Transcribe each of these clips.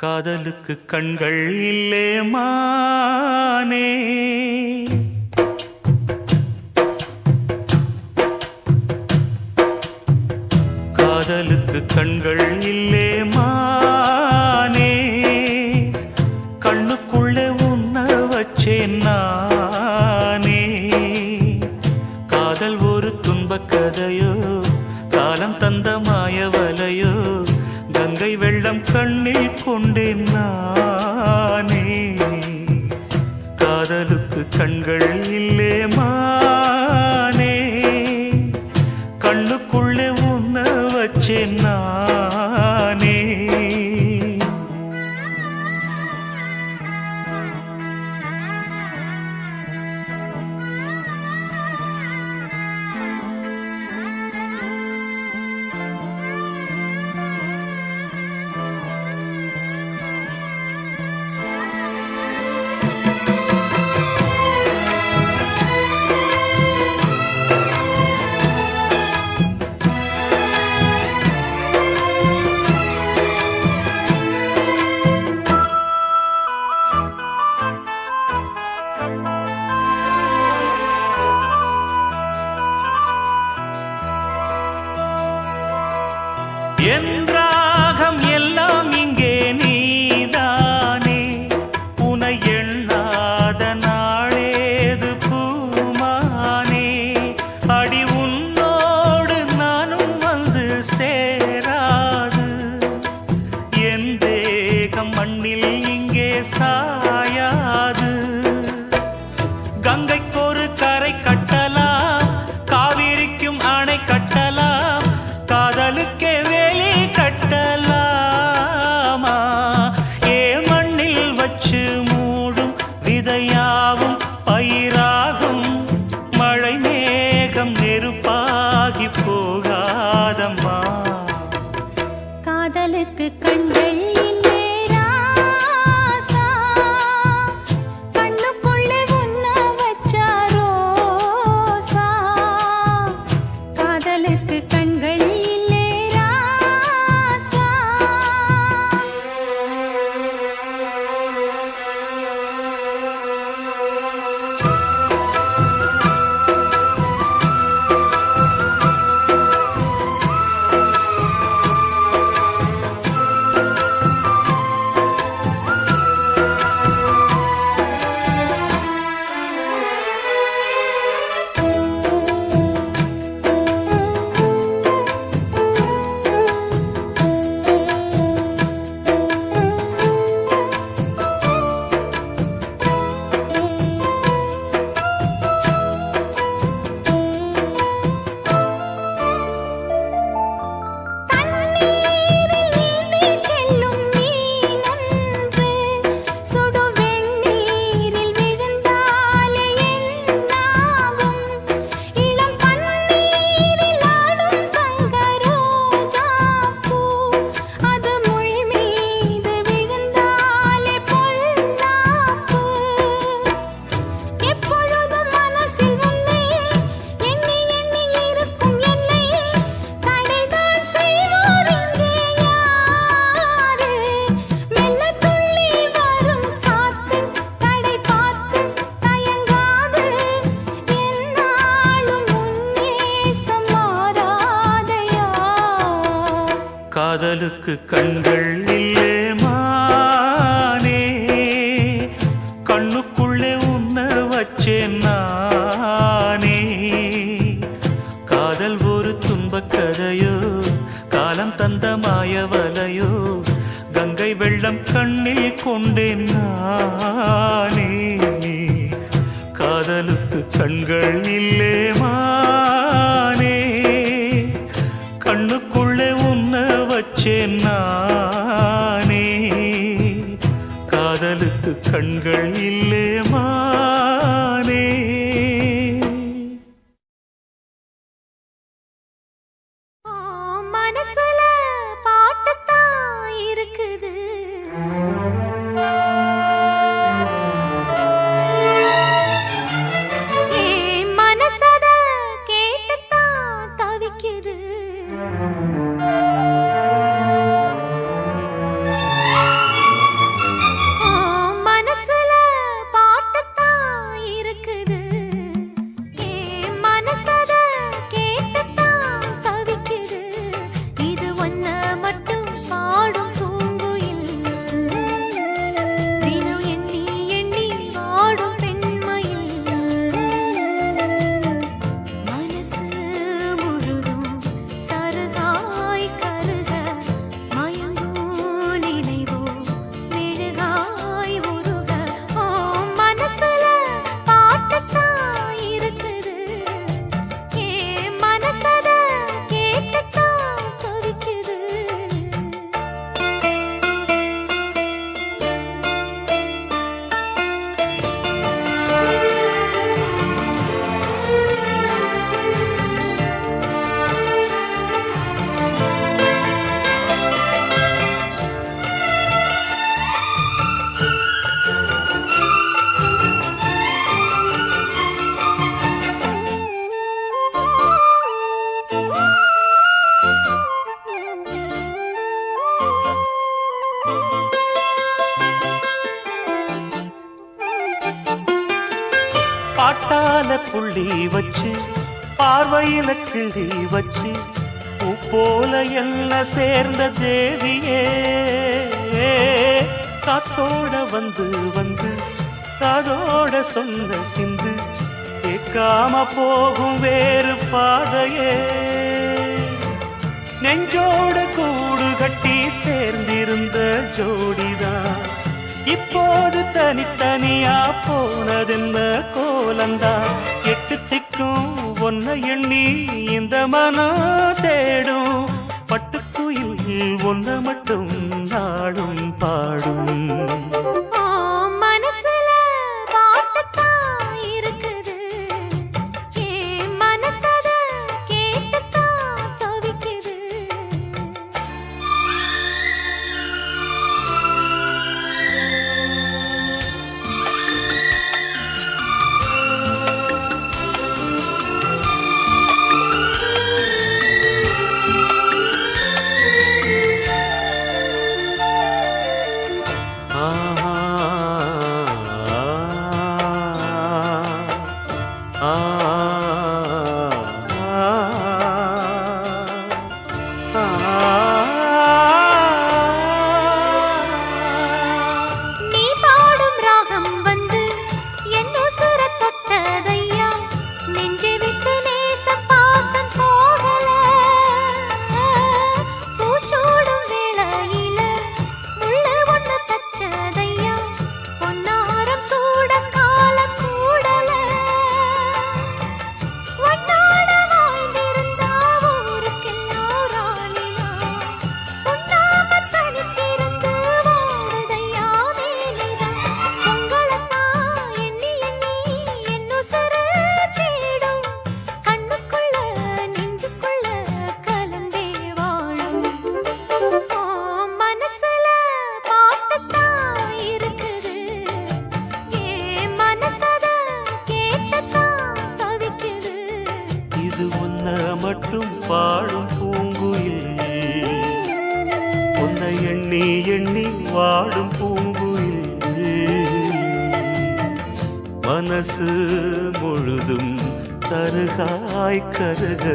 காதலுக்கு கண்கள் இல்லே மானே, காதலுக்கு கண்கள் இல்லே மானே, கண்ணுக்குள்ளே உன்ன வச்சேன் நானே. காதல் ஒரு துன்பக் கதையோ, காலம் தந்த மாயவலையோ, கங்கை வெள்ளம் கண்ணில் கொண்டேன் நானே. காதலுக்கு கண்கள் இல்லே மானே, கண்ணுக்குள்ளே உன்ன வச்சேன் நானே. என் ராகம் எல்லாம் இங்கே நீதானே, உனை எண்ணாத நாளேது பூமானே. அடி உன்னோடு நானும் வந்து சேராது, என் தேகம் மண்ணில் இங்கே சாயாது. கங்கைக்கொரு கரை கட்டலாம், காவிரிக்கும் அணை கட்டலாம், காதலுக்கே வேலி கட்டலாமா? ஏ மண்ணில் வச்சு மூடும் விதையாவும் பயிராகும், மழை மேகம் நெருப்பாகி போகாதம்மா. காதலுக்கு கண்கள் இல்லே ராசா, கண்ணுக்குள்ளே உன்ன வச்சா ரோசா. காதலுக்கு கண்கள் இல்லே ராசா. காதலுக்கு கண்கள் இல்லே மானே, கண்ணுக்குள்ளே உன்ன வச்சேன் நானே. காதல் ஒரு துன்பக் கதையோ, காலம் தந்த மாயவலையோ, கங்கை வெள்ளம் கண்ணில் கொண்டேன் நானே. காதலுக்கு கண்கள் இல்லே மானே, கண்ணுக்குள்ளே உன்ன வச்சேன் நானே. காதலுக்கு கண்கள் இல்லே மானே. மனசுல பாட்டுத்தான் இருக்குது, மனசத கேட்டுத்தான் தவிக்குது. பாட்டால புள்ளி வச்சு பார்வையில கிள்ளி வச்சு பூ போல என்ன சேர்ந்த தேவியே காத்தோட வந்து வந்து காதோட சொன்ன சிந்து கேட்காம போகும் வேறு பாதையே நெஞ்சோட கூடு கட்டி சேர்ந்திருந்த ஜோடிதான் இப்போது தனித்தனியா போனதென்ன கோலந்தா எட்டு திக்கும் ஒன்ன எண்ணி இந்த மனம் தேடும் பட்டுக்குயில் ஒன்ன மட்டும் நாடும் பாடும் மட்டும் பாடும் பூங்குயில் உன்னை எண்ணி எண்ணி வாடும் பூங்குயில் மனசு முழுதும் தருகாய் கருக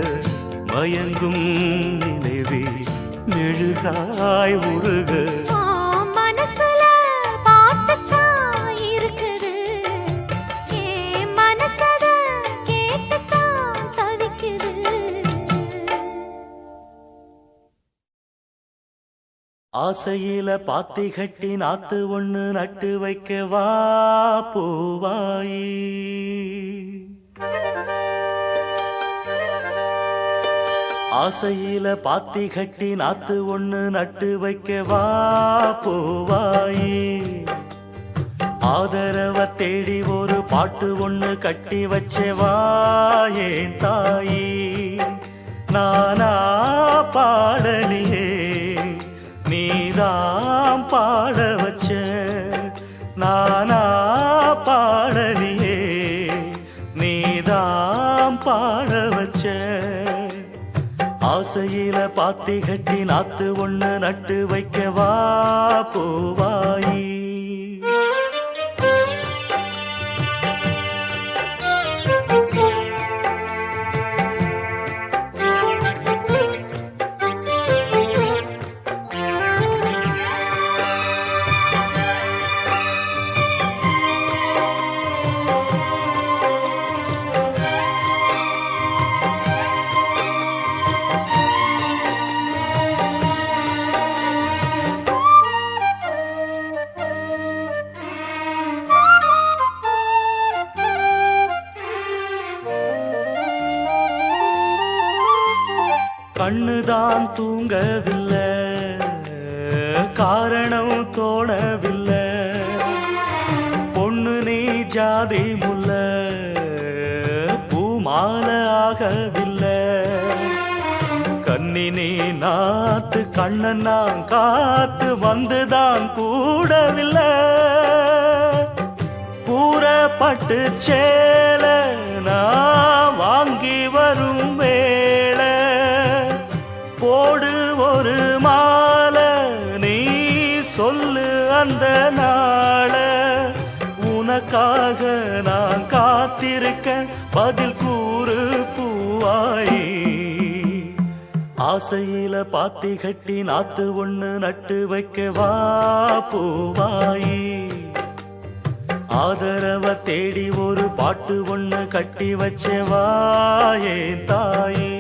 மயங்கும் நினைவே மெழுகாய் உருக ஆசையில பாத்தி கட்டி நாத்து ஒண்ணு நட்டு வைக்க வா பூவாயி ஆசையில பாத்தி கட்டி நாத்து ஒண்ணு நட்டு வைக்க வா பூவாயி ஆதரவ தேடி ஒரு பாட்டு ஒண்ணு கட்டி வச்சே வா ஏன் தாயி நானா பாடலியே நீதாம் பாட வச்ச நானா பாடலியே நீதாம் பாட வச்ச ஆசையில பாத்தி கட்டி நாத்து ஒண்ணு நட்டு வைக்க வா பூவாயி கண்ணுதான் தூங்கவில்லை காரணம் தோணவில்லை பொண்ணு நீ ஜாதி முல்ல பூமால ஆகவில்லை கன்னி நீ நாத்து கண்ணன் நான் காத்து வந்துதான் கூடவில்லை கூறப்பட்டு சேல நான் வாங்கி வரும் வேளை போடு ஒரு மாலை நீ சொல்லு அந்த நாள உன உனக்காக நான் காத்திருக்க பதில் கூறு பூவாயி. ஆசையில பாத்தி கட்டி நாத்து ஒண்ணு நட்டு வைக்க வா பூவாயி. ஆதரவ தேடி ஒரு பாட்டு ஒண்ணு கட்டி வச்ச வா என் தாயி.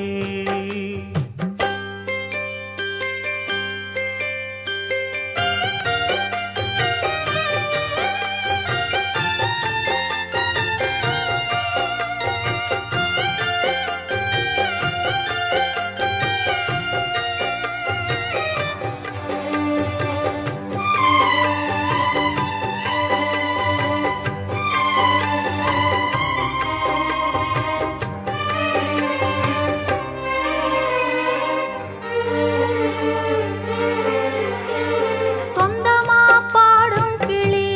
சொந்தமா பாடும் கிளி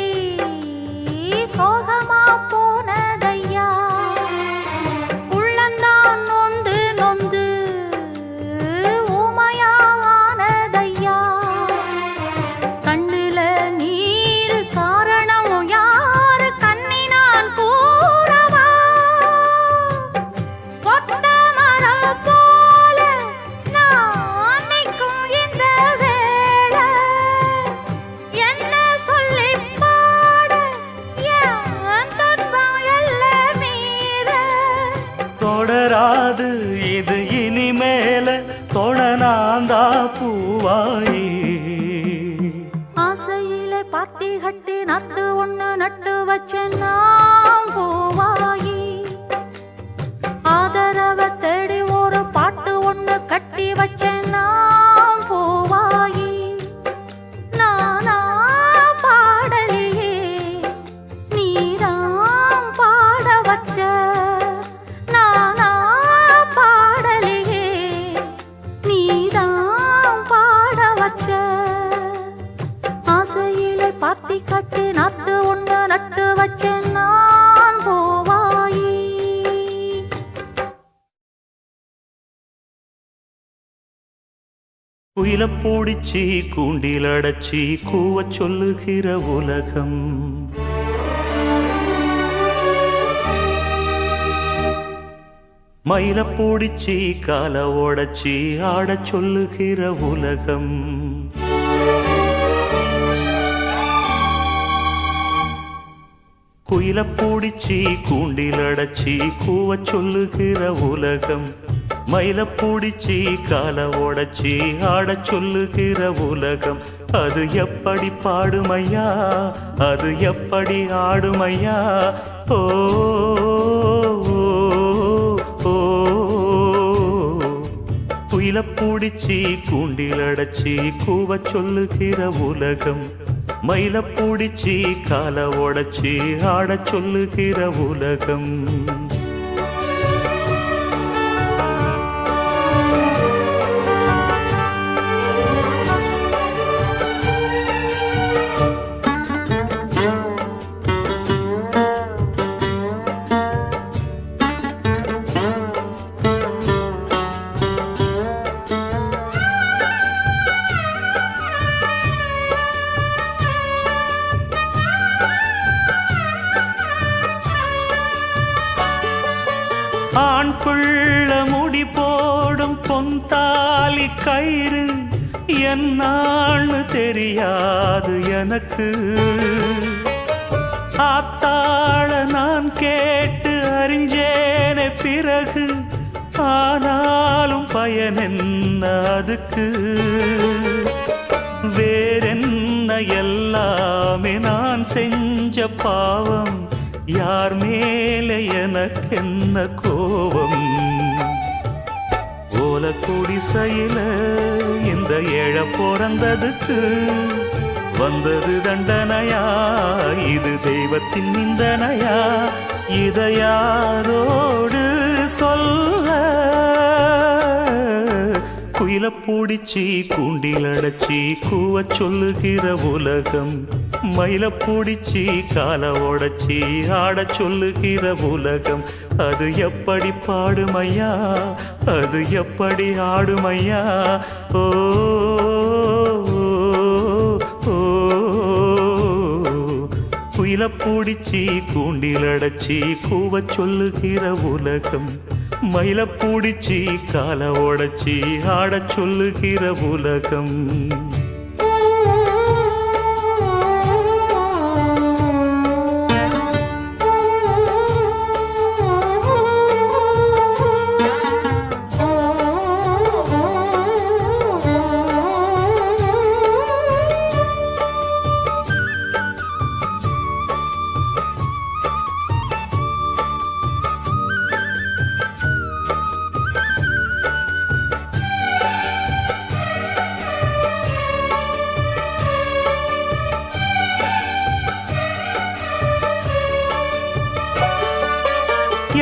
சோகமா போனதையா. உள்ளந்தான் நொந்து நொந்து ஊமையானதையா. கண்ணுல நீர் காரணம் யாரு கண்ணி நான் கூறவா. ஒத்த மரம் போல நான் நிற்கும் இந்த வேளை. என்ன சொல்லி பாட என் துன்பம் எல்லாம் மீற. தொடராது இது இனிமேல தொடனாந்தா பூவாயி. ஆசையில பாத்தி கட்டி நட்டு ஒண்ணு நட்டு வச்ச நாம் பூவாயி. ஆதரவ தேடி ஒரு பாட்டு ஒண்ணு கட்டி வச்ச நாம் பூவாயி. நானா பாடலையே நீதான் பாட வச்ச. நானா பாடலையே நீதான் பாட வச்ச. ஆசையில பாத்தி கட்டி நாத்து ஒண்ணு நட்டு வச்ச நான் பூவாயி. குயில பூடிச்சி கூண்டில் அடைச்சி கூவ சொல்லுகிற உலகம். மயில பூடிச்சி கால ஓடச்சி ஆட சொல்லுகிற உலகம். குயில பூடிச்சி கூண்டில் அடைச்சி கூவ சொல்லுகிற உலகம். மயில பூடிச்சி கால ஓடச்சி ஆட சொல்லுகிற உலகம். அது எப்படி பாடுமையா அது எப்படி ஆடுமையா. ஓ குயில பூடிச்சி கூண்டில் அடைச்சி கூவ சொல்லுகிற உலகம். மயில பூடிச்சி கால ஓடச்சி ஆட சொல்லுகிற உலகம். ஆண் புள்ள முடி போடும் பொன்தாலி கயிறு என்னான்னு தெரியாது எனக்கு. ஆத்தாள நான் கேட்டு அறிஞ்சேனே பிறகு. ஆனாலும் பயன் என்ன அதுக்கு. வேறென்ன எல்லாமே நான் செஞ்ச பாவம். யார் மேலே எனக்கென்ன கோபம். ஓல குடிசையில இந்த ஏழ பிறந்ததுக்கு வந்தது தண்டனையா இது தெய்வத்தின் நிந்தனையா. இதை யாரோடு சொல்ல. குயில பூடிச்சி கூண்டில் அடைச்சி கூவ சொல்லுகிற உலகம். மயில பூடிச்சி கால ஓடச்சி ஆட சொல்லுகிற உலகம். அது எப்படி பாடுமையா அது எப்படி ஆடுமையா. ஓ குயில பூடிச்சி கூண்டில் அடைச்சி கூவச் சொல்லுகிற உலகம், மயில பூடிச்சி கால உடைச்சி ஆடச் சொல்லுகிற உலகம்.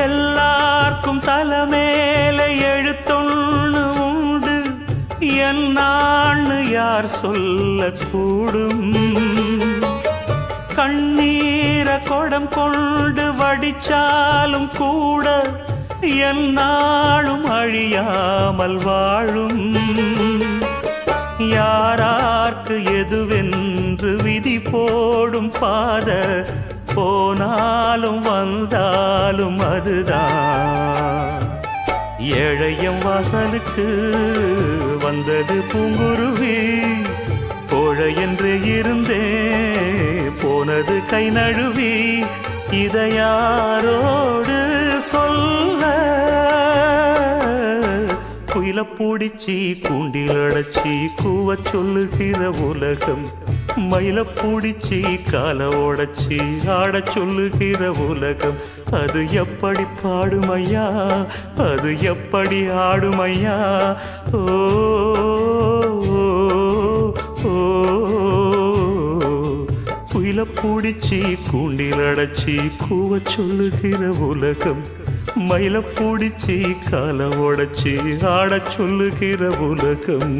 எல்லார்க்கும் தலைமேல எழுத்தொன்னு உண்டு, என்னான்னு யார் சொல்லக்கூடும்? கண்ணீர கொடம் கொண்டு வடிச்சாலும் கூட என்னாலும் அழியாமல் வாழும். யாரார்க்கு எதுவென்று விதி போடும் பாத, போனாலும் வந்தாலும் அதுதான். ஏழையம் வாசலுக்கு வந்தது பூங்குருவி, கோழை என்று இருந்தே போனது கை நழுவி. இதை யாரோடு சொல்ல? குயில பூடிச்சி கூண்டில் அடைச்சி கூவச் சொல்லுகிற உலகம், மயில பூடிச்சி கால உடைச்சி ஆடச் சொல்லுகிற உலகம். அது எப்படி பாடுமையா, அது எப்படி ஆடுமையா? ஓ குயில பூடிச்சி கூண்டில் அடைச்சி கூவச் சொல்லுகிற உலகம், மயில பூடிச்சி கால உடைச்சி ஆடச் சொல்லுகிற உலகம்.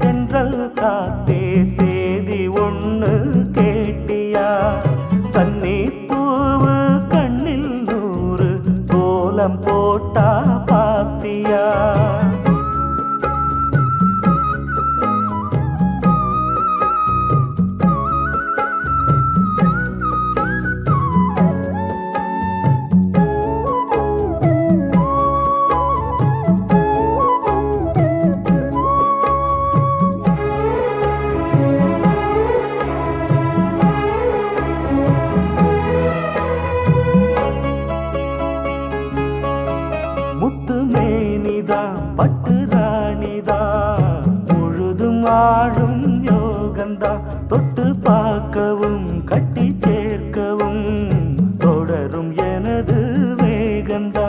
தென்றல் காத்தே சேதி ஒண்ணு கேட்டியா? தண்ணி பூவு கண்ணில் நூறு கோலம் போட்டா பாத்தியா? பட்டு ராணிதா முழுதும் ஆடும் யோகந்தா, தொட்டு பார்க்கவும் கட்டி சேர்க்கவும் தொடரும் எனது வேகந்தா.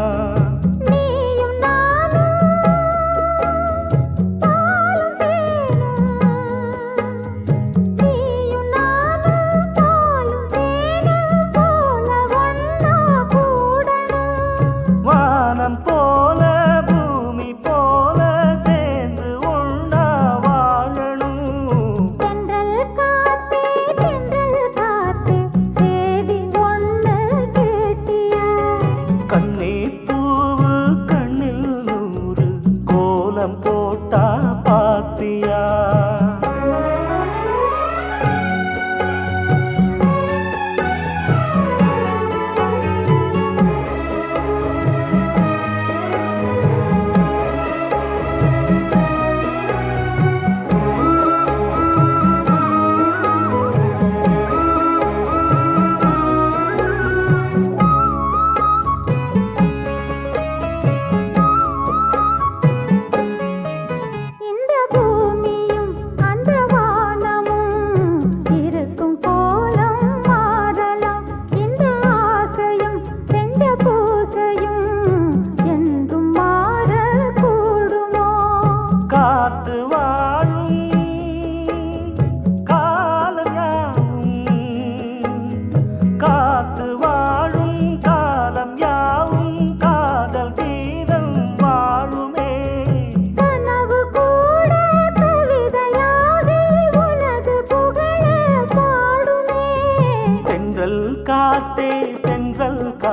வானம் போல பூமி போல சேர்ந்து ஒண்ணா வாழணும். தென்றல் காத்தே சேதி ஒண்ணு கேட்டியா?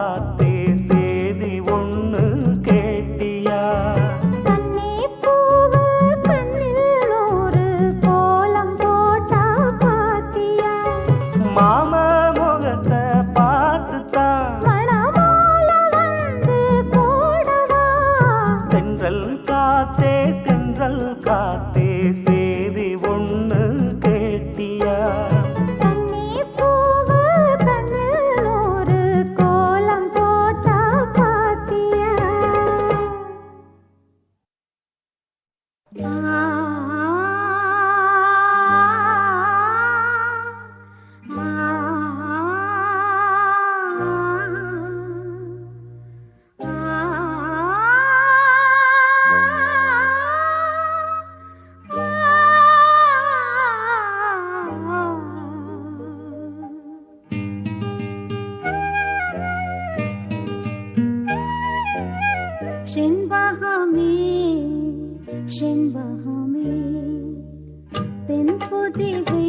காத்தே சேதி ஒண்ணு கேட்டியா? கண்ணே பூவு கண்ணில் ஒரு கோலம் போட்டா பாத்தியா? மாம முகத்தை பார்த்துத்தான் மணமால வந்து போடவா? தென்றல் காத்தே தென்றல் காத்தே சேதி ஒண்ணு கேட்டியா? கண்ணே பூவு கண்ணில் ஒரு கோலம் போட்டா பாத்தியா? செண்பகமே செண்பகமே தென்பொதிகை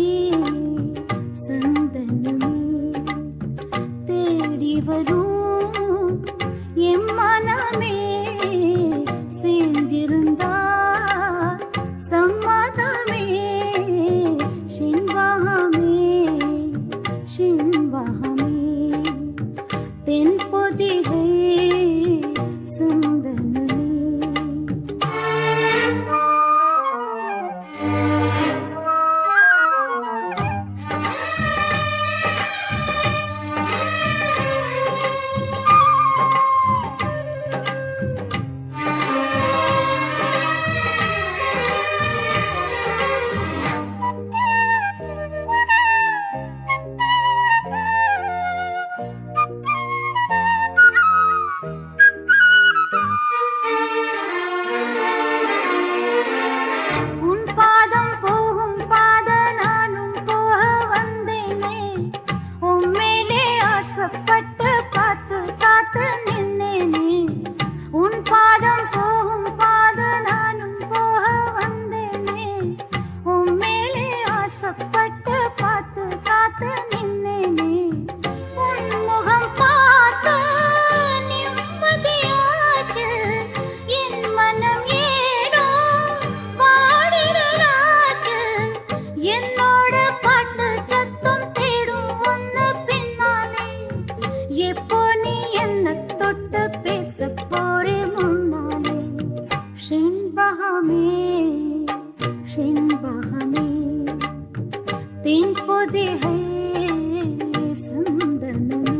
சந்தனமே தேடி வரும் எம் மனமே சேர்ந்திருந்தா சம்மதமே செண்பகமே செண்பகமே தென்பொதிகை சந்தனமே. தென்பொதிகை சந்தனமே.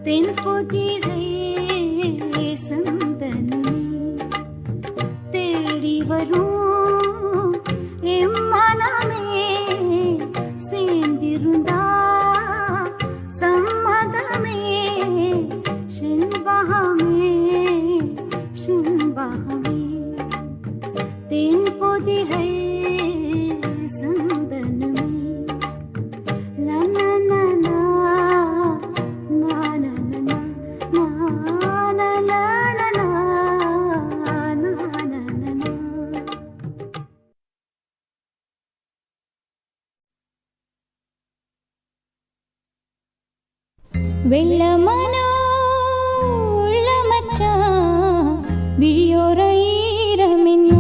தென்பொதிகை சந்தனமே தேடி வரும் எம் மனமே சேர்ந்திருந்தா சம்மதமே செண்பகமே செண்பகமே தென்பொதிகை சந்தனமே la la la la la la la la வெள்ளமனோ உள்ள மச்சான் விழியோர ஈரமென்ன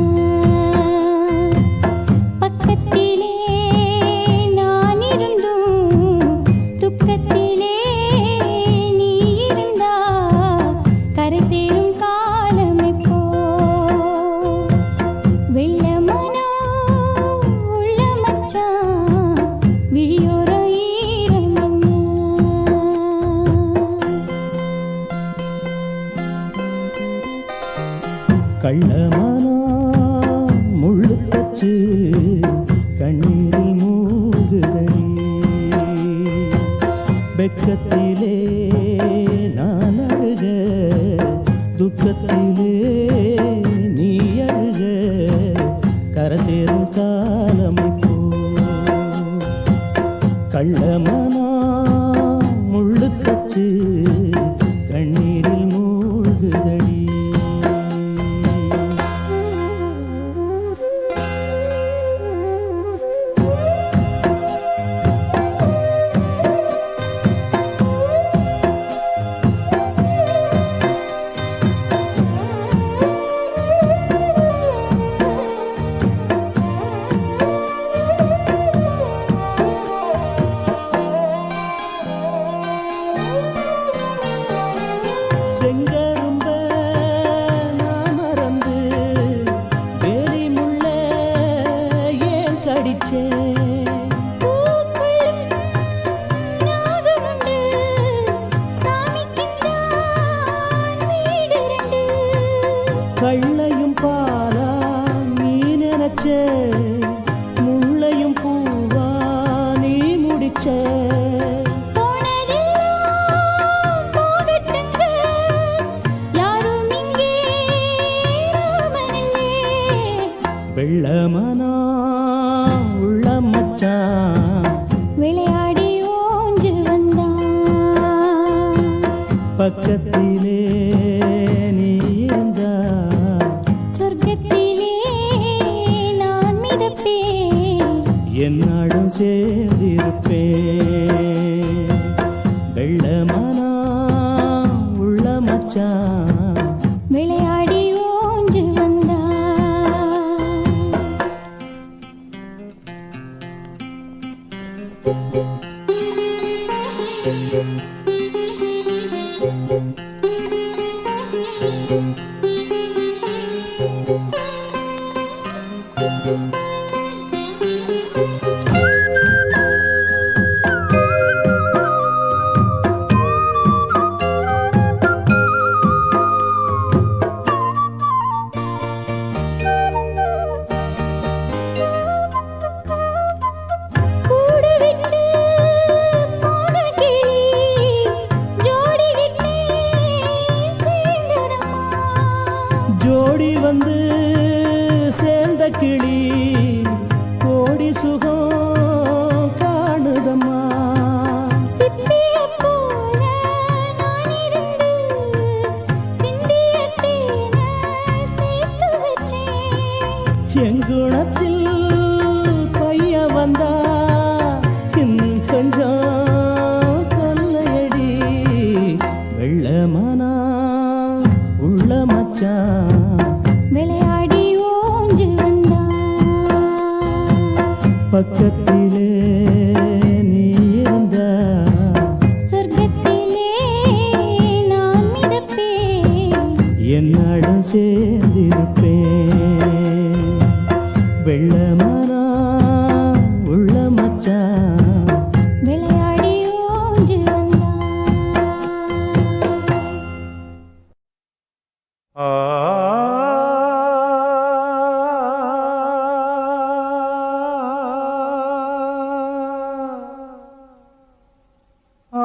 பக்கத்திலே நான் இருந்தும் துக்கத்திலே நீ இருந்தா கரை சேரும் காலமெப்போ வெள்ளமனோ உள்ள மச்சான் விழியோர கள்ளமானா முள்ளு தச்சு கண்ணீரில் மூழ்குதடி வெக்கத்திலே நான் அழுக துக்கத்திலே நீ அழுக கரை சேரும் காலம் இப்போ கள்ளமானா முள்ளு தச்சு கண்ணீரில் மூழ்குதடி செங்கரும்ப நான் மறந்து வேலி முள்ள ஏன் கடிச்சேன் கள்ளையும் பாலா நீ நினைச்ச முள்ளையும் பூவா நீ முடிச்ச வெள்ளமனா உள்ள மச்சான் விளையாடி ஓஞ்சு வந்தான் பக்கத்திலே நீ இருந்தா சொர்க்கத்திலே நான் மிதப்பேன் என்னாடும் சேர்ந்திருப்பேன் வெள்ளமனா உள்ள மச்சான் விளையாடி ஓஞ்சு வந்தான் கூடு விட்டு போன கிளி ஜோடி விட்டு சேர்ந்ததம்மா ஜோடி வந்து சேர்ந்த கிளி கோடி சுகம் காணுதம்மா சிப்பிய போல நான் இருந்து சிந்திய தேனை சேர்த்து வச்சேன் எங்குணத்தில் பைய வந்தா இன்னும் கொஞ்சம் தொல்லையடி வெள்ளமனா உள்ள மச்சான் விளையாடி ஓஞ்சு வந்தான் பக்கத்திலே நீ இருந்தா சொர்க்கத்திலே நான் மிதப்பேன் என்னுடன் சேர்ந்திருப்பேன் வெள்ளமனா உள்ள மச்சான் விளையாடி ஓஞ்சு வந்தான் ஆ ஆ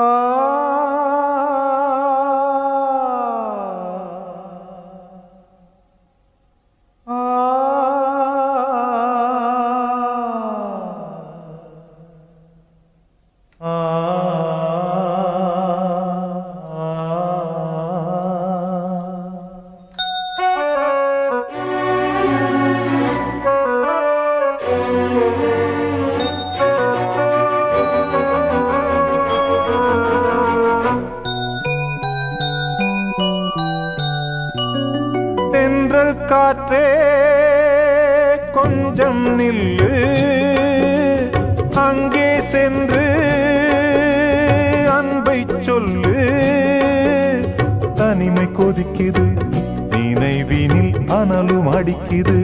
கொஞ்சம் நில்லு அங்கே சென்று அன்பை சொல்லு. தனிமை கொதிக்குது நினைவினில் அனலும் அடிக்குது,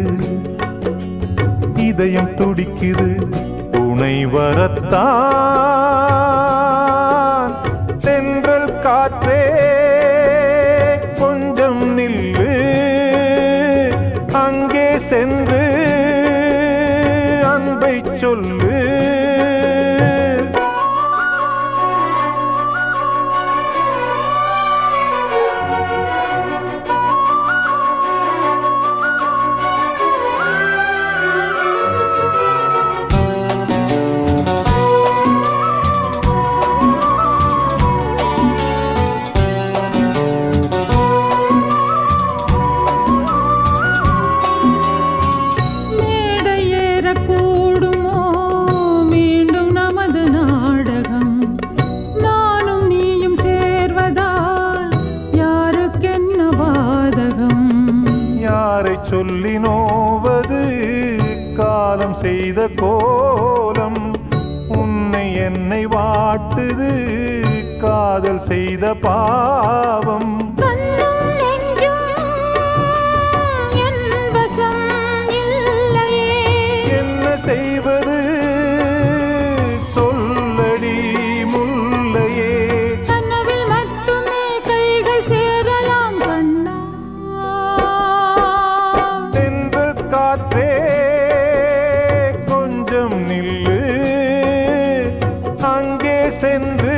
இதயம் துடிக்குது துணை வரத்தான். தென்றல் காற்றே கொஞ்சம் நில்லு அங்கே சென்று அன்பை சொல்லு. சொல்லி நோவது காலம் செய்த கோலம், உன்னை என்னை வாட்டுது காதல் செய்த பாவம். என்ன செய்வது சொல்லடி முல்லையே. கனவில் மட்டுமே கைகள் சேரலாம் கண்ணா. காற்றே கொஞ்சம் நில்லு அங்கே சென்று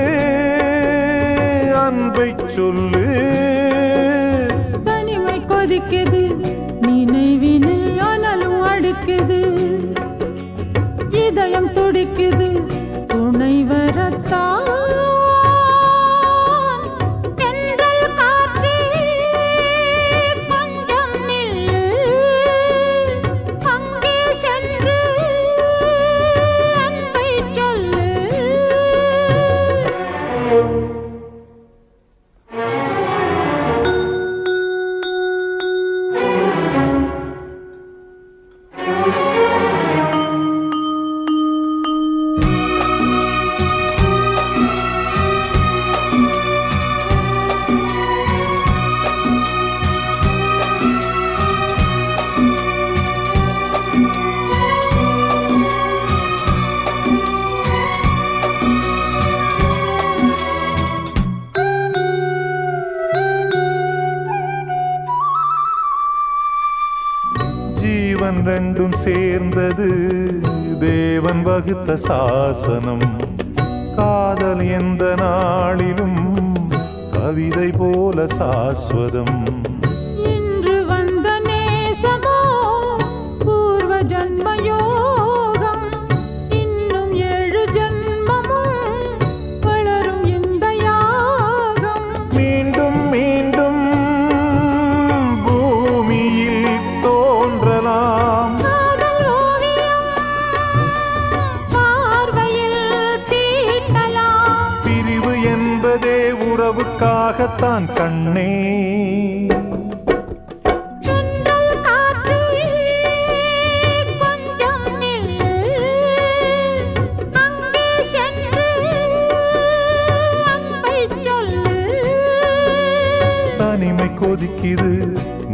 அன்பை சொல்லு. தனிமை கொதிக்குது நினைவினில் அனலும் அடிக்குது, இதயம் துடிக்குது துணை வரத்தான். ஜீவன் ரெண்டும் சேர்ந்தது தேவன் வகுத்த சாசனம். காதல் எந்த நாளிலும் கவிதை போல சாஸ்வதம். இன்று வந்த நேசமோ பூர்வ ஜன்மயோகம், இன்னும் 7 ஜன்மமும் வளரும் இந்த யாகம். மீண்டும் மீண்டும் பூமியில் தோன்றலாம் காதல் ஓவியம் பார்வையில் தீட்டலாம். பிரிவு என்பதே உறவுக்காகத்தான் கண்ணே. தென்றல் காற்றே கொஞ்சம் நில்லு அங்கே சென்று அன்பை சொல்லு. தனிமை கொதிக்குது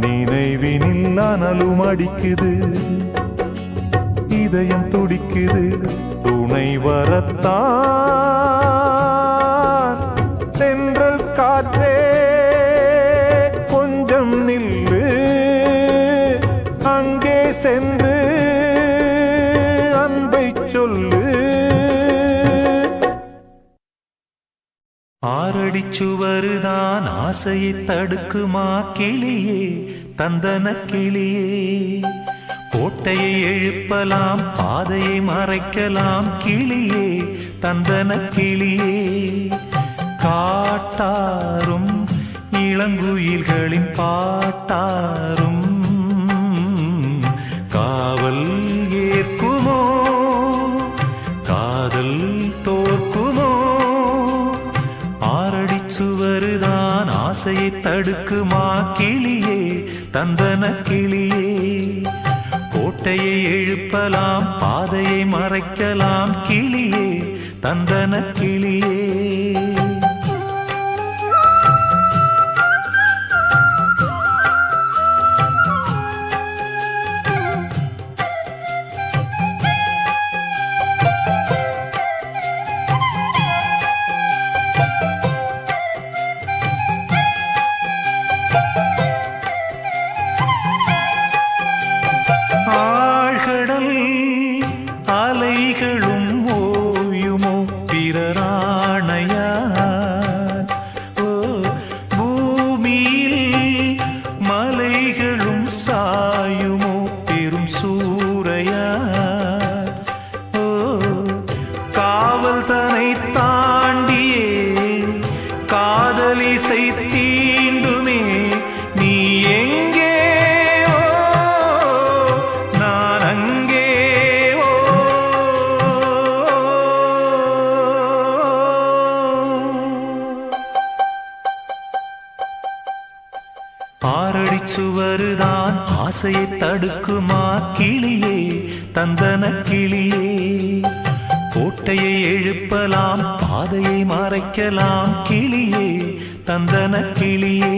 நினைவினில் அனலும் அடிக்குது, இதயம் துடிக்குது துணை வரத்தான். தென்றல் காற்றே கொஞ்சம் நில்லு அங்கே சென்று அன்பை சொல்லு. ஆரடிச்சுவருதான் ஆசையை தடுக்குமா கிளியே தந்தன கிளியே. கோட்டையை எழுப்பலாம் பாதையை மறைக்கலாம் கிளியே தந்தன கிளியே. காட்டாரும் இளங்குயில்களின் பாட்டாரும் காவல் ஏற்குமோ காதல் தோற்குமோ. ஆரடிச்சுவருதான் ஆசையை தடுக்குமா கிளியே தந்தன கிளியே. கோட்டையை எழு எழுப்பலாம் பாதையை மறைக்கலாம் கிளியே தந்தன கிளியே அலைகளும் ஓயுமோ பிறராணையார் ஓ பூமியில் மலைகளும் சாயுமோ பெரும் சூறையார் ஓ காவல் தனை தாண்டியே காதலிசை தீண்டுமே நீ எங்கே ஆறடி சுவருதான் ஆசையை தடுக்குமா கிளியே தந்தன கிளியே கோட்டையை எழுப்பலாம் பாதையை மறைக்கலாம் கிளியே தந்தன கிளியே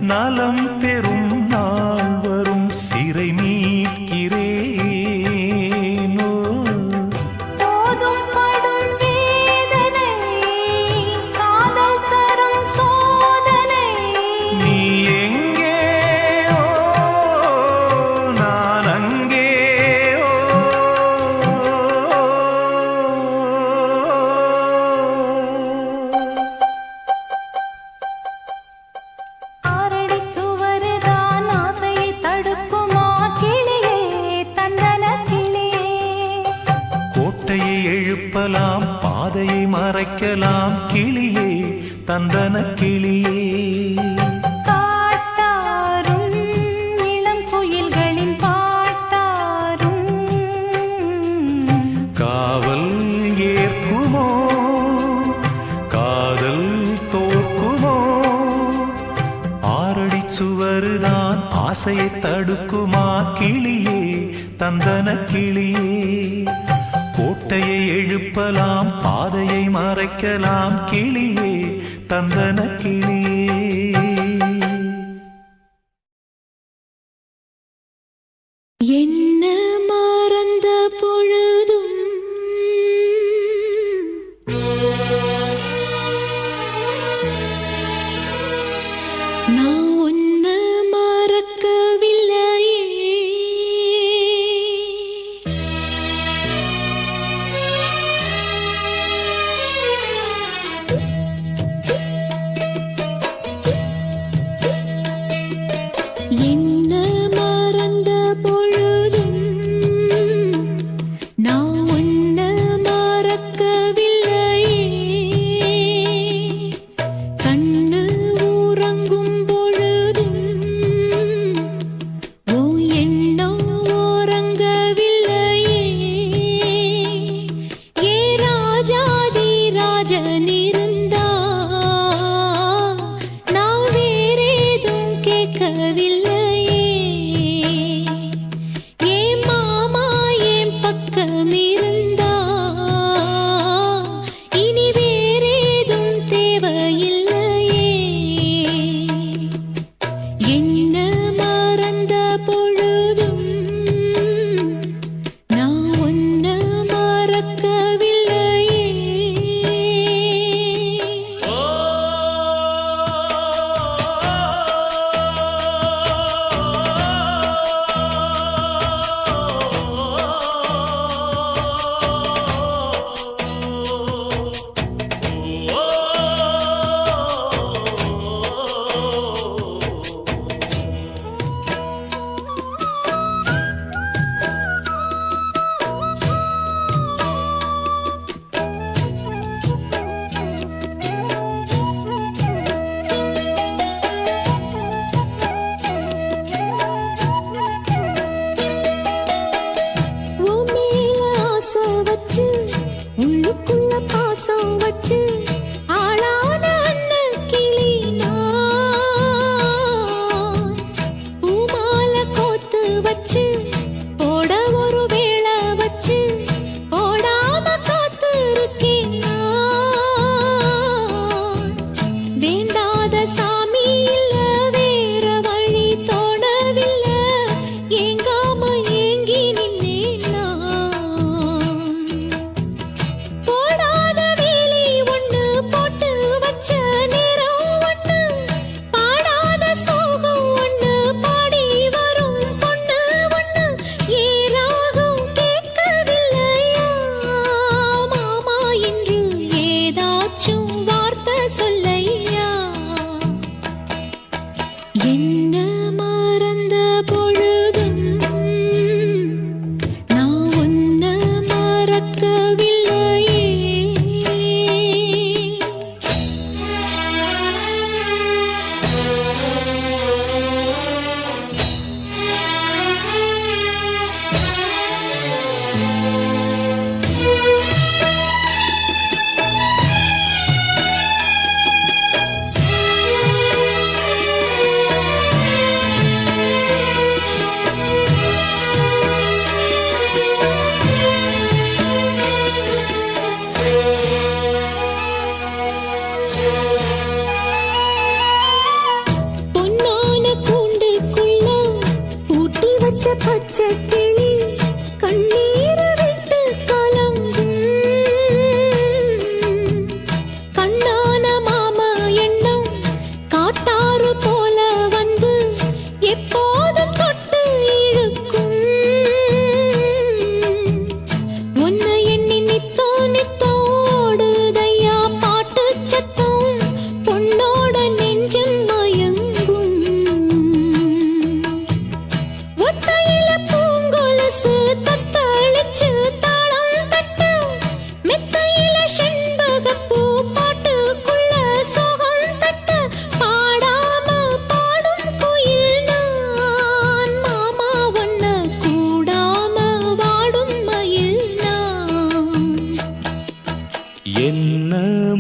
நலம் பெறும் நாள் வரும் சிறை மீட்கிறேனோ போதும் படும் வேதனை காதல் தரும் சோதனை நீ எங்கே நான் அங்கே கோட்டையை எழுப்பலாம் பாதையை மறைக்கலாம் கிளியே தந்தன கிளியே காட்டாரும் இளம் குயில்களின் பாட்டாரும் காவல் ஏற்குமோ காதல் தோற்குமோ ஆறடி சுவருதான் ஆசையை தடுக்குமா கிளியே தந்தன கிளியே கோட்டையை எழுப்பலாம் பாதையை மறைக்கலாம் கிளியே தந்தன கிளியே என்ன மறந்த பொழுதும் நான் உன்ன மறக்கவில்லையே என்ன மறந்த பொழுதும் நான் உன்ன மறக்கவில்லையே கண்ணு உறங்கும் பொழுதும்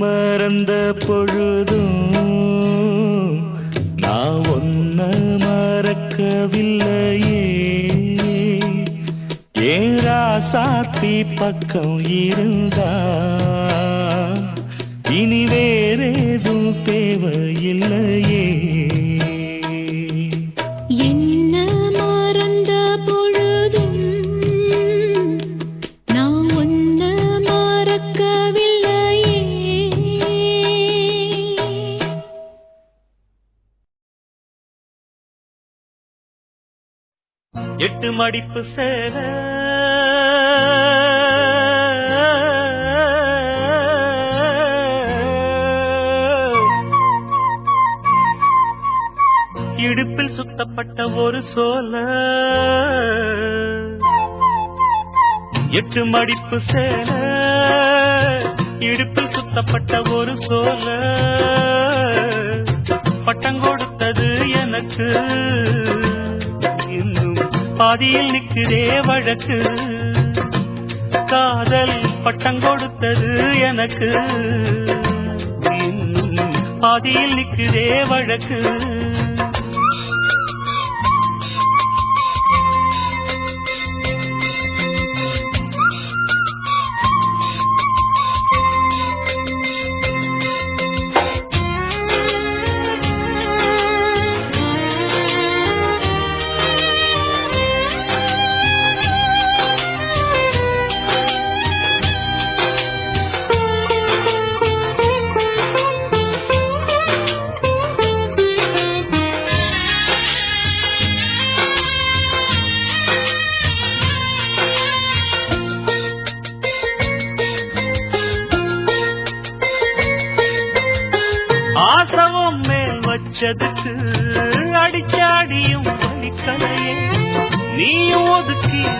மறந்த பொழுதும் நான் ஒன்ன மறக்கவில்லையே. ஏன் ராசாத்தி பக்கம் இருந்தா இனி வேறேதும் தேவையில்லையே. எட்டு மடிப்பு சேல இடுப்பில் சுத்தப்பட்ட ஒரு சோல, எட்டு மடிப்பு சேல இடுப்பில் சுத்தப்பட்ட ஒரு சோல, பட்டம் கொடுத்தது எனக்கு இன்னும் பாதியில் நிற்கிறே வழக்கு. காதல் பட்டம் கொடுத்தது எனக்கு இன்னும் பாதியில் நிற்கிறே வழக்கு.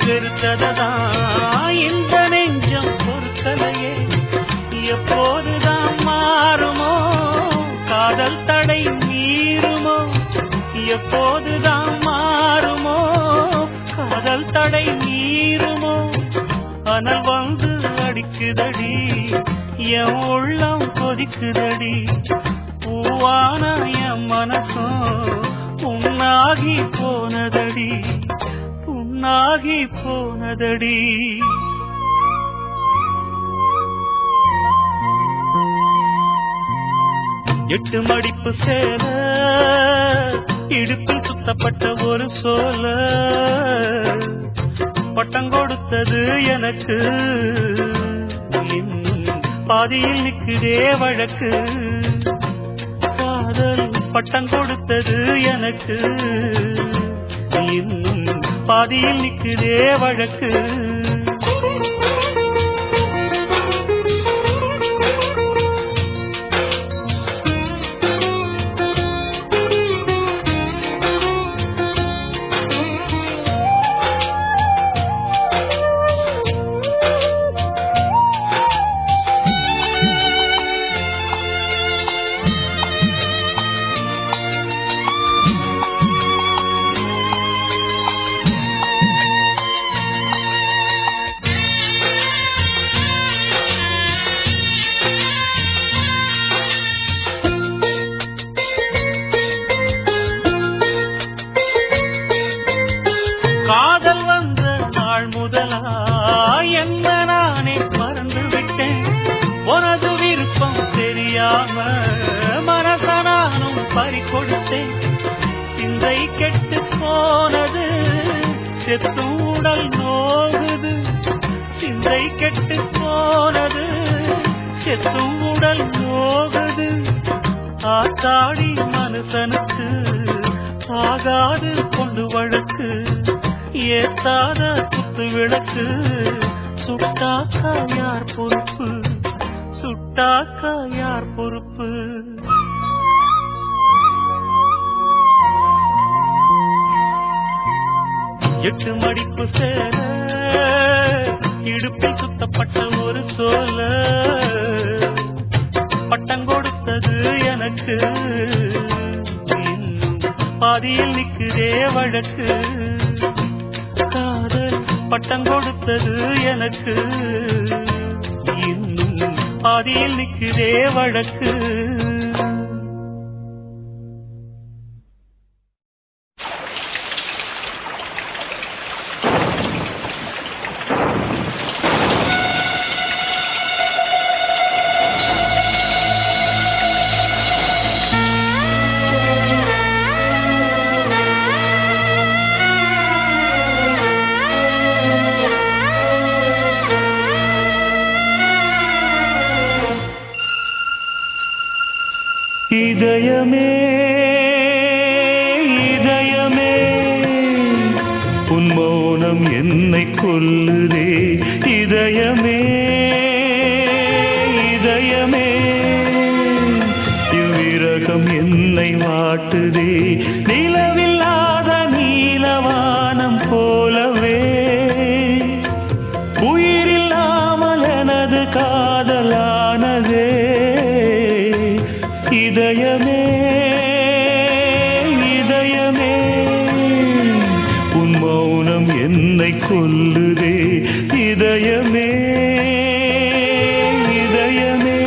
வெறுத்ததான் இந்த நெஞ்சம் பொறுக்கலையே. எப்போதுதான் மாறுமோ காதல் தடை மீறுமோ, எப்போதுதான் மாறுமோ காதல் தடை மீறுமோ. அனல் வந்து அடிக்குதடி என் உள்ளம் கொதிக்குதடி, பூவான என் மனசும் புண்ணாகி போனதடி, புண்ணாகி போனதடி. எட்டு மடிப்பு சேல இடுப்பில் சுத்தப்பட்ட ஒரு சோல, பட்டம் கொடுத்தது எனக்கு பாதியில் நிற்குதே வழக்கு. காதல் பட்டம் கொடுத்தது எனக்கு இன்னும் பாதியில் நிற்குதே வழக்கு. காதல் வந்த நாள் முதலா என்ன நானே மறந்து விட்டேன். உனது விருப்பம் தெரியாம மனச நானும் பறிகொடுத்தேன். சிந்தை கெட்டு போனது செத்தும் உடல் நோகுது, சிந்தை கெட்டு போனது செத்தும் உடல் நோகுது. ஆத்தாடி மனுஷனுக்கு ஆகாது கொண்டு வழக்கு, ஏத்தாத குத்து விளக்கு சுட்டாக்கா யார் பொறுப்பு, சுட்டாக்கா யார் பொறுப்பு. எட்டு மடிப்பு சேல இடுப்பில் சுத்தப்பட்ட ஒரு சோல, பட்டம் கொடுத்தது எனக்கு பாதியில் நிற்குதே வழக்கு. காதல் பட்டம் கொடுத்தது எனக்கு இன்னும் பாதியில் நிற்குதே வழக்கு. இதயமே இதயமே உன் மௌனம் என்னை கொல்லுதே. இதயமே இதயமே இவ்விரகம் என்னை வாட்டுதே. நிலவில்லாத நீலவானம் போலவே உயிரில்லாமல் எனது காதலானதே. இதயமே இதயமே உன் மௌனம் என்னை கொல்லுதே. இதயமே இதயமே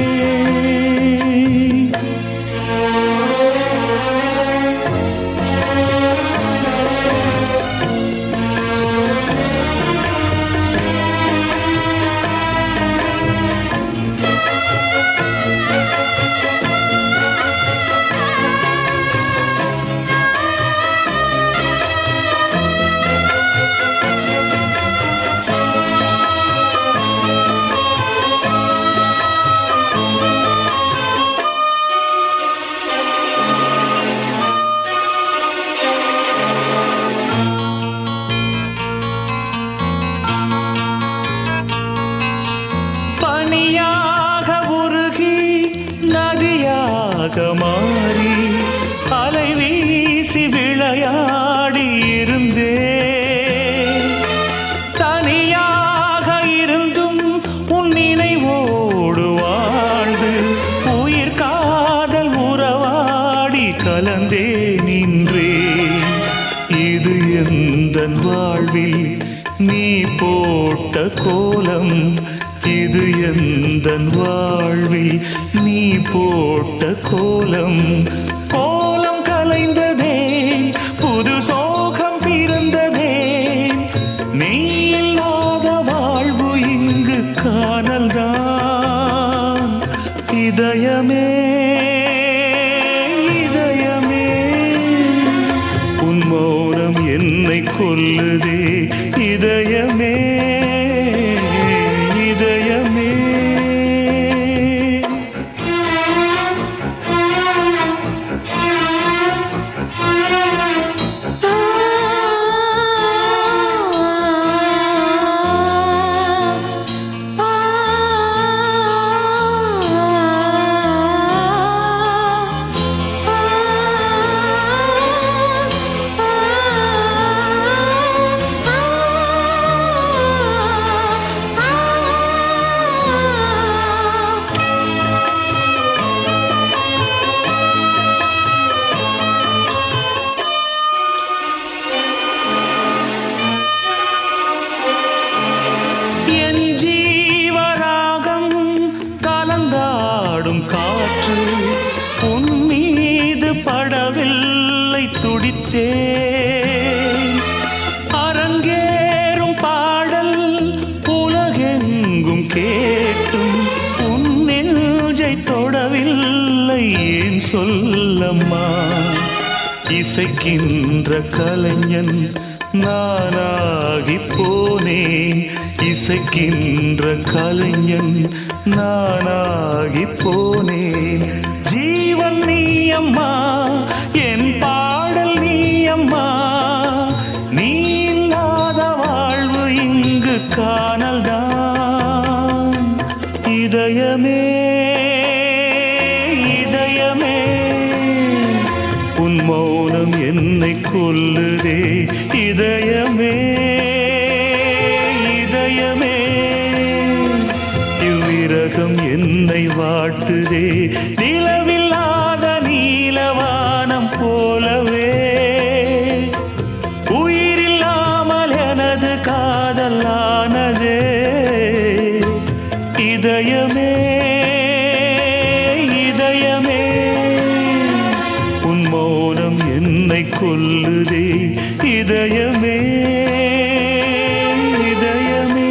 எந்தன் வாழ்வில் நீ போட்ட கோலம், இது எந்தன் வாழ்வில் நீ போட்ட கோலம். கோலம் கலைந்ததே, புது சோகம் பிறந்ததே, நீ இல்லாத வாழ்வு இங்கு காணல்தான். இதயமே இதயமே உன் மௌனம் என்னை கொல்லுதே. இதயமே இதயமே என் ஜீவராகம் கலந்தாடும் காற்று உன் மீது படவில்லை, துடித்தேன். அரங்கேறும் பாடல் உலகெங்கும் கேட்டும் உன் நெஞ்சை தொடவில்லை, ஏன் சொல்லம்மா. இசைக்கின்ற கலைஞன் நானாகி போனேன், இசைக்கின்ற கலைஞன் நானாகி போனேன். ஜீவன் நீ அம்மா, என் பாடல் நீ அம்மா, நீ இல்லாத வாழ்வு இங்கு காணல்தான். இதயமே இதயமே உன் மௌனம் என்னை கொல்லுதே. இதயமே இதயமே இவ்விரகம் என்னை வாட்டுதே. நிலவில்லாத நீலவானம் போலவே உயிரில்லாமல் எனது காதலானதே. இதயமே இதயமே உன் மௌனம் என்னை கொல்லுதே. இதயமே இதயமே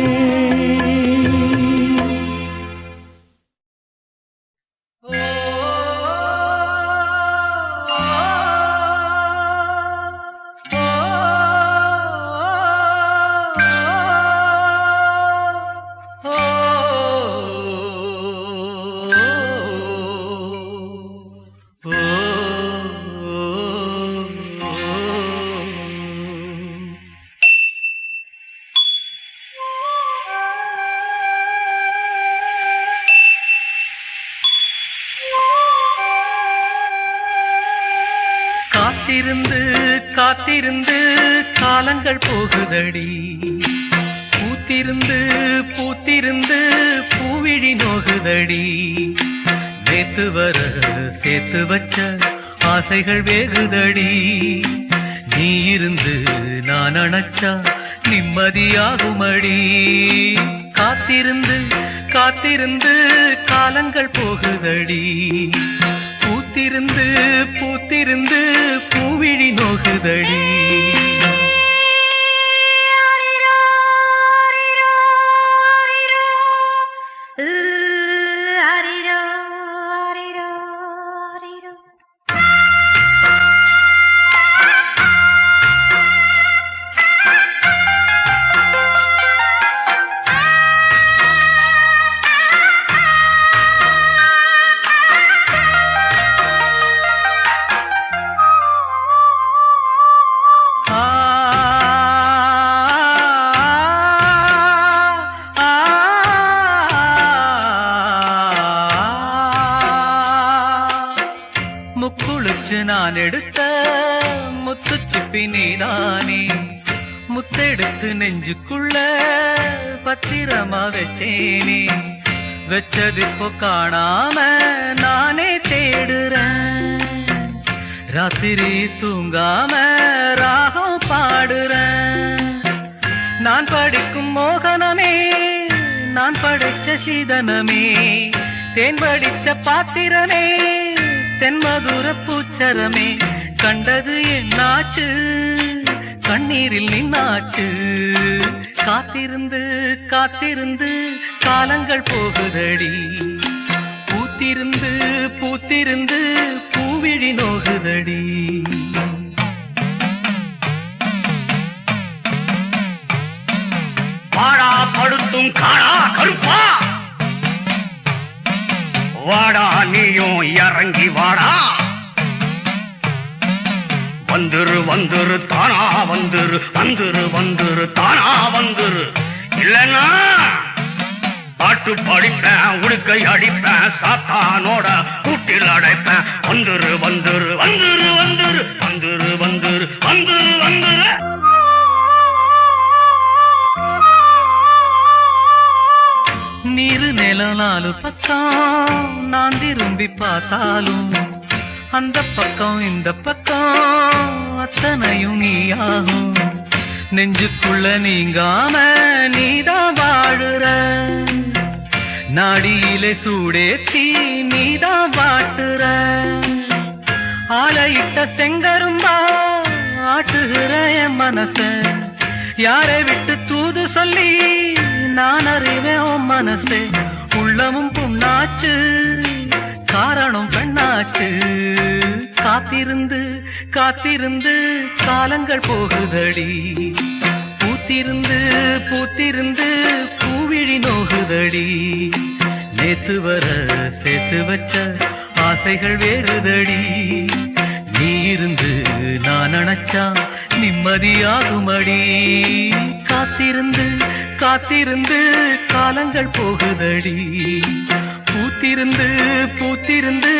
காத்திருந்து காத்திருந்து காலங்கள் போகுதடி, பூத்திருந்து பூத்திருந்து பூவிழி நோகுதடி. நேத்து வர சேர்த்து வச்ச ஆசைகள் வேகுதடி, நீ இருந்து நான் அணைச்சா நிம்மதியாகுமடி. காத்திருந்து காத்திருந்து காலங்கள் போகுதடி, பூத்திருந்து பூத்திருந்து பூவிழி நோகுதடி. முக்குளிச்சு நான் எடுத்த முத்துச்சிப்பி நீதானே, முத்தெடுத்து நெஞ்சுக்குள்ள பத்திரமா வச்சேனே. வச்சதிப்போ காணாம நானே தேடுறேன், ராத்திரி தூங்காம ராகம் பாடுறேன். நான் படிக்கும் மோகனமே நான் படைச்ச சீதனமே தேன் படிச்ச பாத்திரமே தென்மதுர பூச்சரமே கண்டது என்னாச்சு கண்ணீரில் நின்னாச்சு காத்திருந்து காத்திருந்து காலங்கள் போகுதடி பூத்திருந்து பூத்திருந்து பூவிழி நோகுதடி வாடா படுத்தும் காடா கருப்பா வாடா நீயும் இறங்கி வாடா வந்துரு வந்துரு தானா வந்துரு வந்துரு வந்துரு தானா வந்துரு இல்லன்னா பாட்டு படிப்பேன் உடுக்கை அடிப்பேன் சாத்தானோட கூட்டில் அடைப்பேன் வந்துரு வந்துரு வந்துரு வந்துரு வந்துரு வந்துரு வந்துரு வந்துரு நீரு நிலம் நாலு பக்கம் நான் திரும்பி பார்த்தாலும் அந்த பக்கம் இந்த பக்கம் அத்தனையும் நீயாகும் நெஞ்சுக்குள்ள நீங்காம நீதான் வாழுற நாடியிலே சூடேத்தி நீதான் வாட்டுற ஆலையிட்ட செங்கரும்பா ஆட்டுகிற என் மனச யாரை விட்டு தூது சொல்லி நான் அறிவேன் உன் மனசே உள்ளமும் புண்ணாச்சு காரணம் பெண்ணாச்சு காத்திருந்து காத்திருந்து காலங்கள் போகுதடி பூத்திருந்து பூத்திருந்து பூவிழி நோகுதடி நேத்து வர சேர்த்து வச்ச ஆசைகள் வேறுதடி நீ இருந்து நான் நினைச்சா நிம்மதியாகுமடி காத்திருந்து காத்திருந்து காலங்கள் போகுதடி பூத்திருந்து பூத்திருந்து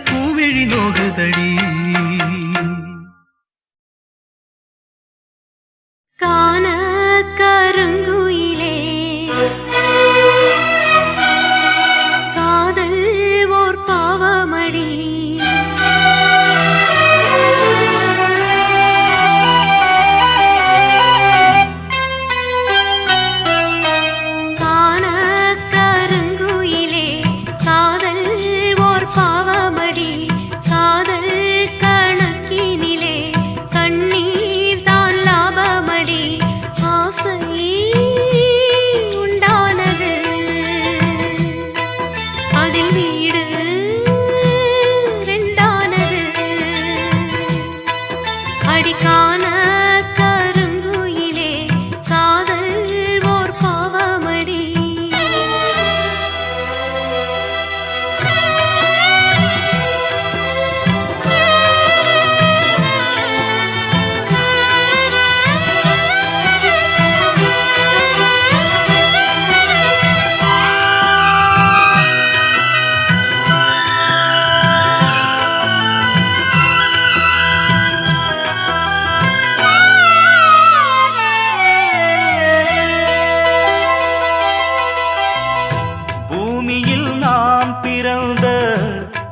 பூவிழி நோகுதடி காண கருங்குயிலே காதல் ஓர் பாவமடி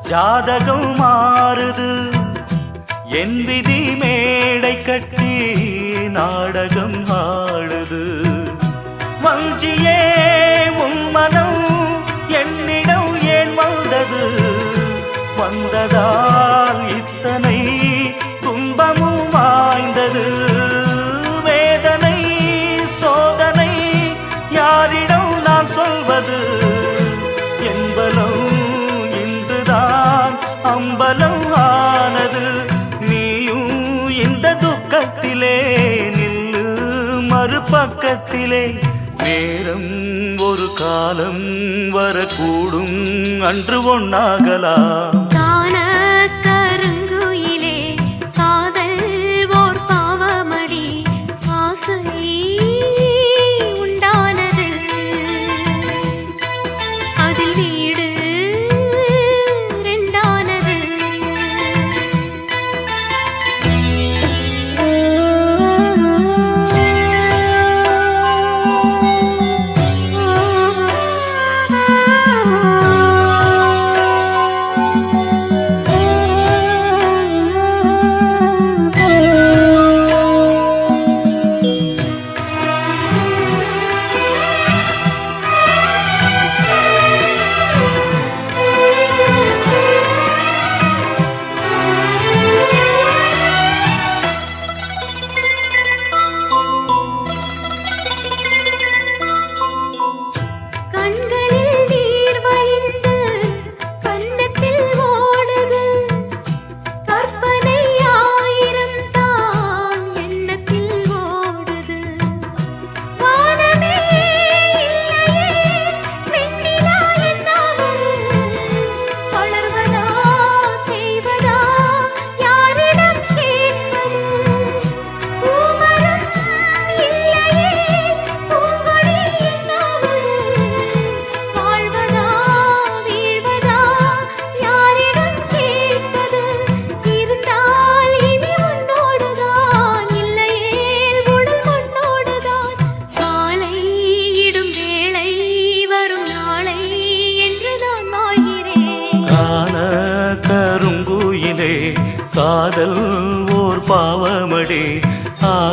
ஜாதகம் மாறுது என் விதி மேடை கட்டி நாடகம் ஆடுது வஞ்சியே உன் மனம் என்னிடம் ஏன் வந்தது வந்ததால் இத்தனை துன்பமும் வாய்ந்தது வேதனை சோதனை யாரிடம் நான் சொல்வது என்பலம் இன்றுதான் அம்பலம் ஆனது நீயும் இந்த துக்கத்திலே நில்லு மறுபக்கத்திலே நேரம் ஒரு காலம் வரக்கூடும் அன்று ஒன்னாகலாம்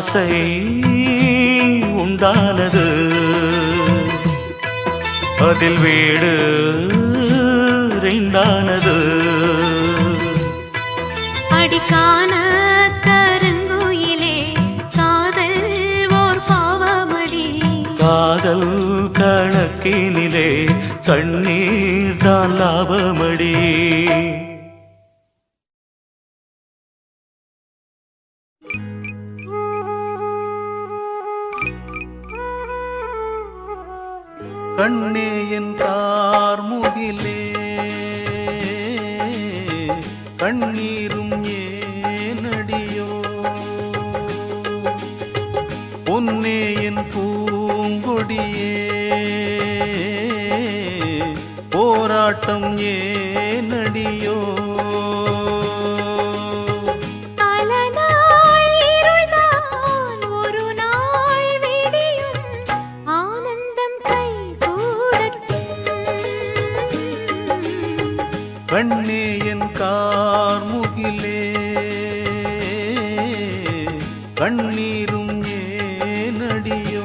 ஆசை உண்டானது அதில் வீடு ரெண்டானது அடிக்கான கருங்குயிலே காதல் ஓர் பாவமடி காதல் கணக்கினிலே கண்ணீர் தான் லாபமடி கண்ணே என் கார்முகிலே கண்ணீரும் ஏனடியோ பொன்னே என் பூங்கொடியே போராட்டம் ஏனடியோ கண்ணே என் கார்முகிலே கண்ணீரும் ஏனடியோ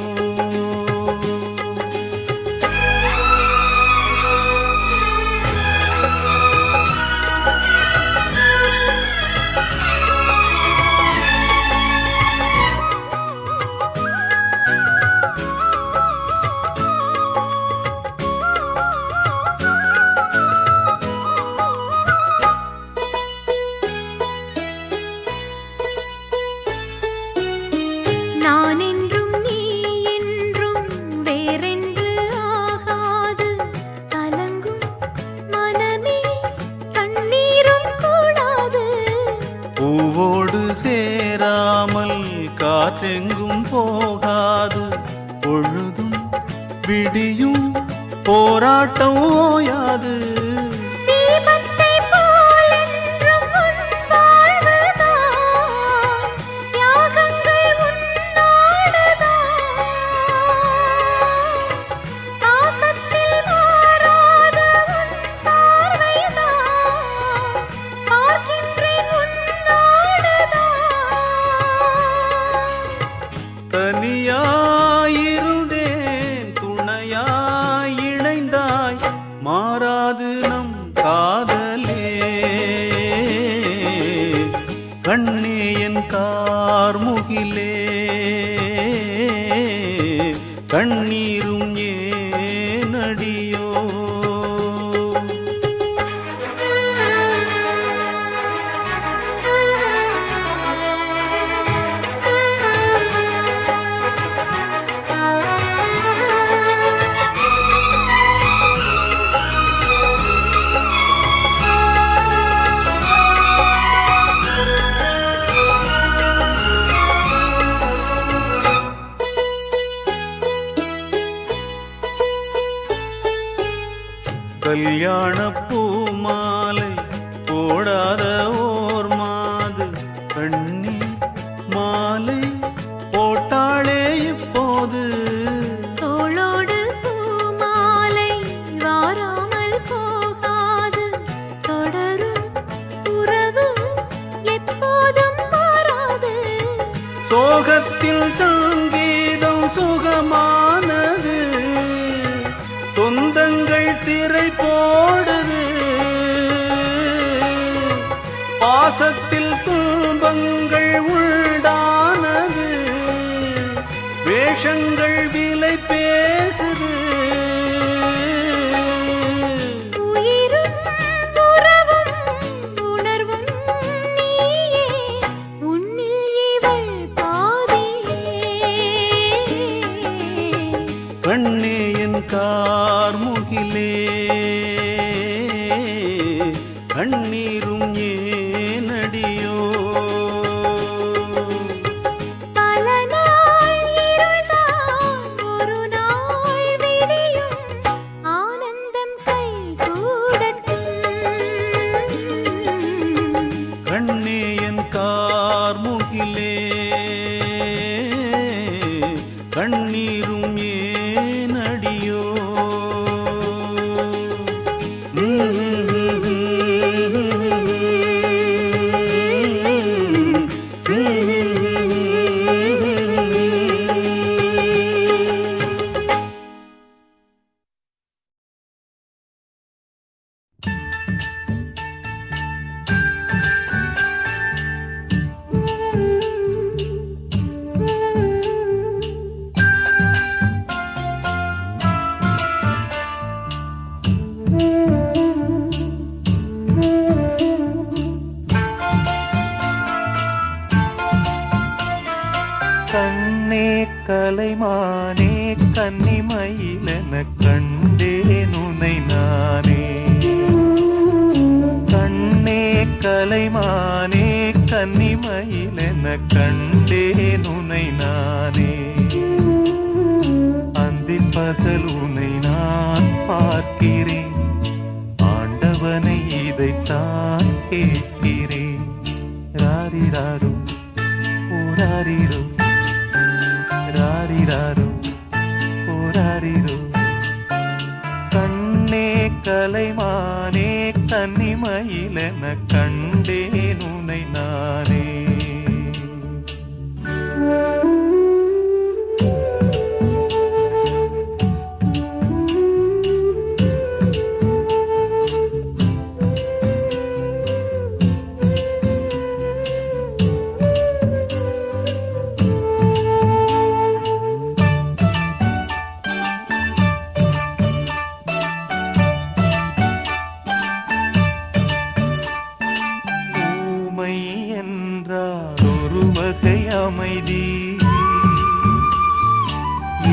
சேராமல் காற்றெங்கும் போகாது பொழுதும் விடியும் போராட்டம் ஓயாது தனியாயிருந்தேன் துணையாய் இணைந்தாய் மாறாது நம் காதலே கண்ணே என் கார்முகிலே கண்ணீரும் ஏனடியோ கல்யாண பூமாலை போடாத ஓர் மாது கண்ணீர் மாலை போட்டாளே இப்போது தோளோடு பூமாலை வாராமல் போகாது தொடரும் உறவு எப்போதும் மாறாது சோகத்தில் சங்கீதம் சுகமானது சொந்தங்கள் திரை போடுது பாசத்தில் துன்பங்கள் உண்டானது வேஷங்கள் விலை பேசுது உயிரும் உறவும் உணர்வும் நீயே உன்னில் இவள் பாதியே கண்ணே என் கார்முகிலே கண்ணீரும் ஏனடியோ பல நாள் இருள்தான் ஒரு நாள் விடியும் ஆனந்தம் கைகூடட்டும் கண்ணே என் கார்முகிலே கண்ணீரும் ஏனடியோ கண்ணே கலைமானே கன்னிமயிலென கண்டேன் உனை நானே. கண்ணே கலைமானே கன்னிமயிலென கண்டேன் உனை நானே. அந்திப் பகல் உனை நான் பார்க்கிறேன், ஆண்டவனை இதைத்தான் கேட்கிறேன். ராரிராரோ ஓராரிரோ ராரிராரோ ஓராரிரோ. கண்ணே கலைமானே கன்னிமயிலென கண்டேன் உனை நானே. ஒரு வகை அமைதி,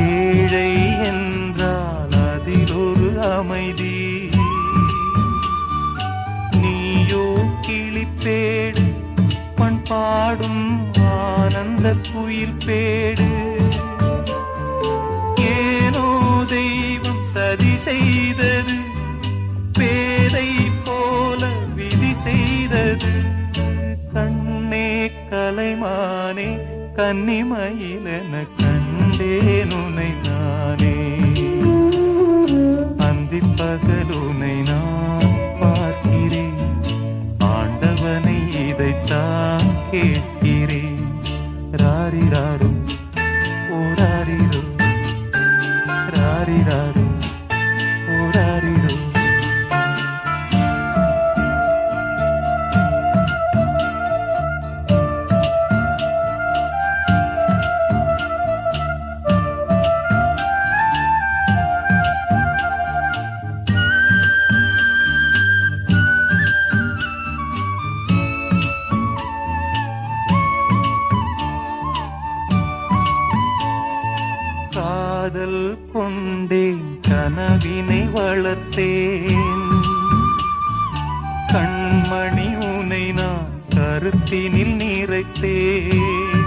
ஏழை என்றால் அதில் ஒரு அமைதி. நீயோ கிளிப்பேடு, மண் பாடும் ஆனந்த குயில் பேடு. ஏனோ தெய்வம் சதி செய்தது, பேதை போல விதி செய்தது. கண்ணே கலைமானே கன்னிமயிலென கண்டேன் உனை நானே. அந்திப் பகல் உனை நான் பார்க்கிறேன், ஆண்டவனை இதைத்தான் கேட்கிறேன். ராரிராரோ ஓராரிரோ ராரிராரோ ஓராரிரோ. காதல் கொண்டேன், கனவினை வளர்த்தேன். கண்மணி உனை நான் கருத்தினில் நிறைத்தேன்.